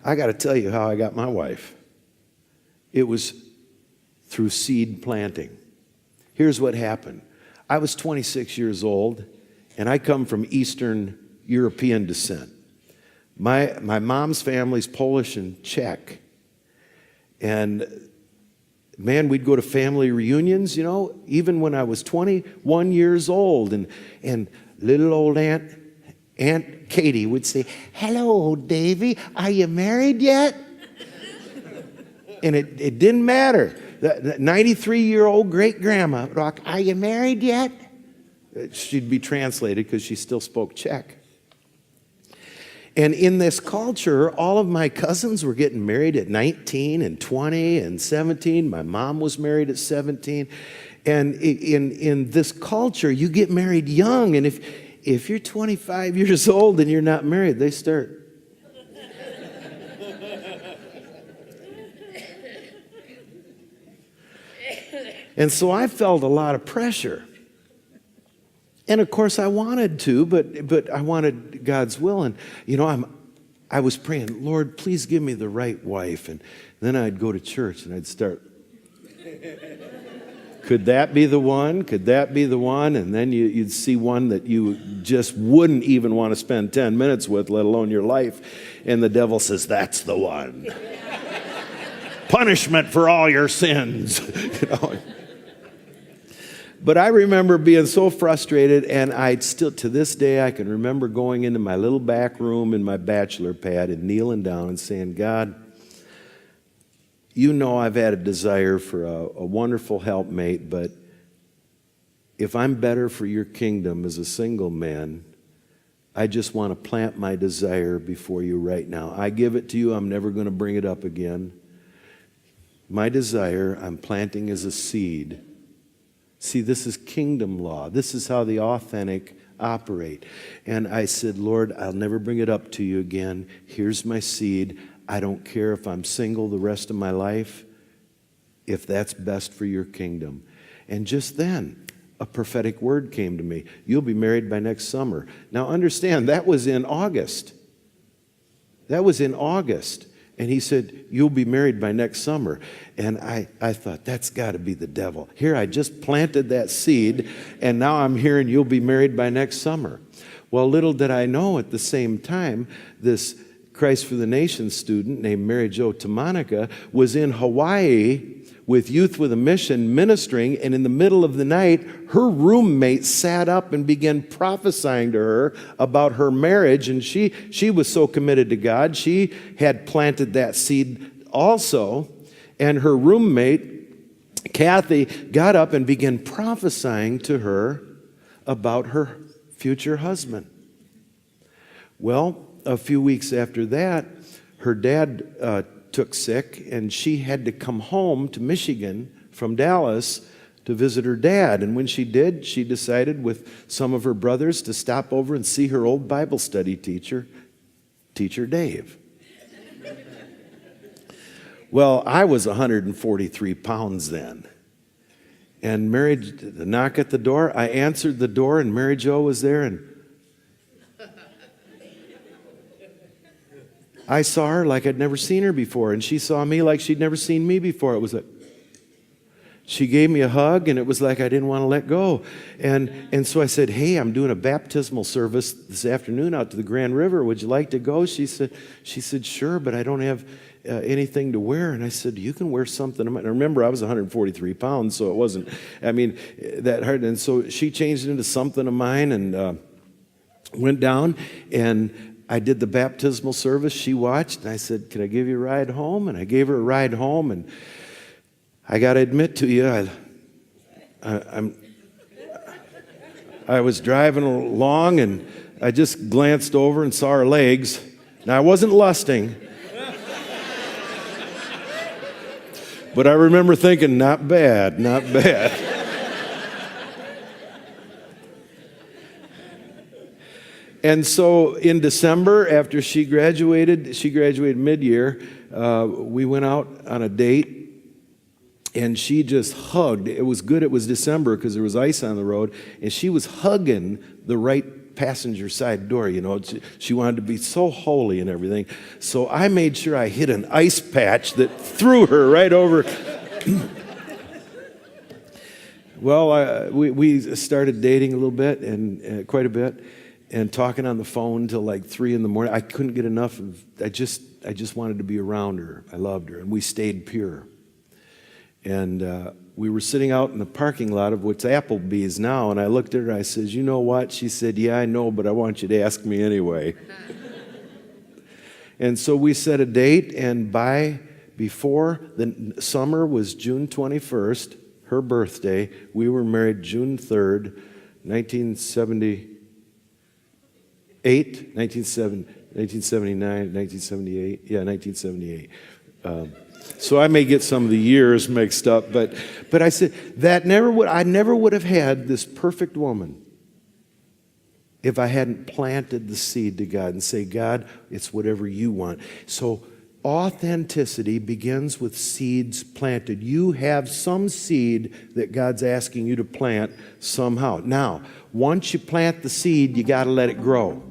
I got to tell you how I got my wife. It was through seed planting. Here's what happened. I was 26 years old, and I come from Eastern European descent. My mom's family's Polish and Czech. And man, we'd go to family reunions, even when I was 21 years old. And little old Aunt Katie would say, "Hello, Davy, are you married yet?" And it didn't matter. The 93-year-old great-grandma would rock, "Are you married yet?" She'd be translated because she still spoke Czech. And in this culture, all of my cousins were getting married at 19 and 20 and 17. My mom was married at 17. And in this culture, you get married young. And if you're 25 years old and you're not married, they start. And so I felt a lot of pressure. And of course I wanted to, but I wanted God's will. And I was praying, "Lord, please give me the right wife." And then I'd go to church and I'd start, could that be the one? Could that be the one? And then you'd see one that you just wouldn't even want to spend 10 minutes with, let alone your life. And the devil says, "That's the one. Punishment for all your sins." But I remember being so frustrated, and I'd still, to this day, I can remember going into my little back room in my bachelor pad and kneeling down and saying, "God, I've had a desire for a wonderful helpmate, but if I'm better for your kingdom as a single man, I just want to plant my desire before you right now. I give it to you. I'm never going to bring it up again. My desire, I'm planting as a seed." See, this is kingdom law. This is how the authentic operate. And I said, "Lord, I'll never bring it up to you again. Here's my seed. I don't care if I'm single the rest of my life, if that's best for your kingdom." And just then, a prophetic word came to me. "You'll be married by next summer." Now understand, that was in August. That was in August. And he said, "You'll be married by next summer." And I thought, that's got to be the devil. Here, I just planted that seed, and now I'm hearing you'll be married by next summer. Well, little did I know at the same time, this Christ for the Nations student named Mary Jo Tamanaka was in Hawaii with Youth with a Mission ministering, and in the middle of the night, her roommate sat up and began prophesying to her about her marriage, and she was so committed to God, she had planted that seed also, and her roommate, Kathy, got up and began prophesying to her about her future husband. Well, a few weeks after that, her dad took sick, and she had to come home to Michigan from Dallas to visit her dad. And when she did, she decided with some of her brothers to stop over and see her old Bible study teacher, Teacher Dave. Well, I was 143 pounds then. And the knock at the door, I answered the door, and Mary Jo was there, and I saw her like I'd never seen her before, and she saw me like she'd never seen me before. It was like, she gave me a hug, and it was like I didn't want to let go. And so I said, "Hey, I'm doing a baptismal service this afternoon out to the Grand River. Would you like to go?" She said, "Sure, but I don't have anything to wear." And I said, "You can wear something." And remember, I was 143 pounds, so it wasn't, that hard. And so she changed it into something of mine and went down, and I did the baptismal service. She watched, and I said, "Can I give you a ride home?" And I gave her a ride home, and I got to admit to you, I was driving along, and I just glanced over and saw her legs. Now, I wasn't lusting, but I remember thinking, not bad, not bad. And so in December, after she graduated mid-year, we went out on a date, and she just hugged. It was good it was December because there was ice on the road, and she was hugging the right passenger side door, you know. She wanted to be so holy and everything. So I made sure I hit an ice patch that threw her right over. Well, we started dating a little bit, and quite a bit, and talking on the phone till like 3 in the morning. I couldn't get enough of, I just wanted to be around her. I loved her, and we stayed pure. And we were sitting out in the parking lot of what's Applebee's now, and I looked at her, I says, you know what? She said, yeah, I know, but I want you to ask me anyway. And so we set a date, and before the summer was June 21st, her birthday, we were married June 3rd, 1978, 1979, 1978, yeah, 1978. So I may get some of the years mixed up, but I said I never would have had this perfect woman if I hadn't planted the seed to God and say, God, it's whatever you want. So authenticity begins with seeds planted. You have some seed that God's asking you to plant somehow. Now, once you plant the seed, you got to let it grow.